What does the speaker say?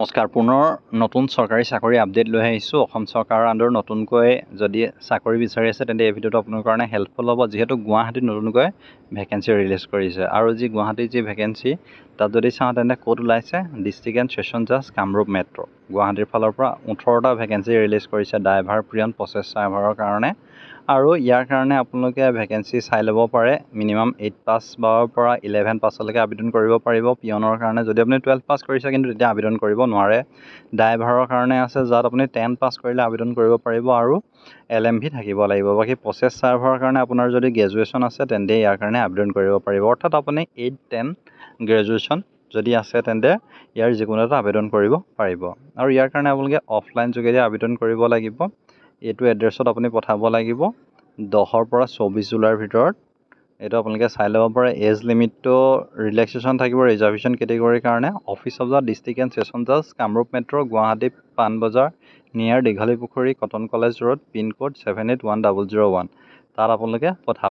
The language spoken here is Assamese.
নমস্কাৰ, পুনৰ নতুন চৰকাৰী চাকৰি আপডেট লৈ আহিছোঁ। অসম চৰকাৰৰ আণ্ডাৰত নতুনকৈ যদি চাকৰি বিচাৰি আছে তেন্তে এই ভিডিঅ'টো আপোনাৰ কাৰণে হেল্পফুল হ'ব, যিহেতু গুৱাহাটীত নতুনকৈ ভেকেঞ্চি ৰিলিজ কৰিছে। আৰু গুৱাহাটীৰ যি ভেকেঞ্চি তাত যদি চাওঁ তেন্তে ক'ত ওলাইছে, ডিষ্ট্ৰিক্ট এণ্ড ছেছন জাজ কামৰূপ মেট্ৰ' গুৱাহাটীৰ ফালৰ পৰা 18টা ভেকেঞ্চি ৰিলিজ কৰিছে ড্ৰাইভাৰ পিয়ন প্ৰচেছ চাৰ্ভাৰৰ কাৰণে। আৰু ইয়াৰ কাৰণে আপোনালোকে ভেকেঞ্চি চাই ল'ব পাৰে। মিনিমাম 8 পাছ বা পৰা 11 পাছলৈকে আবেদন কৰিব পাৰিব পিয়নৰ কাৰণে। যদি আপুনি 12 পাছ কৰিছে কিন্তু তেতিয়া আবেদন কৰিব নোৱাৰে। ড্ৰাইভাৰৰ কাৰণে আছে যাত আপুনি 10 পাছ কৰিলে আবেদন কৰিব পাৰিব আৰু LMV থাকিব লাগিব। বাকী প্ৰচেছ চাৰ্ভাৰৰ কাৰণে আপোনাৰ যদি গ্ৰেজুৱেশ্যন আছে তেন্তে ইয়াৰ কাৰণে আবেদন কৰিব পাৰিব। অৰ্থাৎ আপুনি 8, 10 গ্ৰেজুৱেশ্যন যদি আছে তেন্তে ইয়াৰ যিকোনো এটা আবেদন কৰিব পাৰিব। আৰু ইয়াৰ কাৰণে আপোনালোকে অফলাইন যোগেদি আবেদন কৰিব লাগিব। এইটো এড্ৰেছত আপুনি পঠাব লাগিব 10ৰ পৰা 24 জুলাইৰ ভিতৰত। এইটো আপোনালোকে চাই ল'ব পাৰে। এজ লিমিটটো ৰিলেক্সেশ্যন থাকিব ৰিজাৰ্ভেশ্যন কেটেগৰীৰ কাৰণে। Office of the district and session জাজ কামৰূপ মেট্ৰ' গুৱাহাটী পাণবজাৰ নিয়াৰ দীঘলী পুখুৰী কটন কলেজ ৰোড পিনক'ড 781001 তাত আপোনালোকে পঠাব।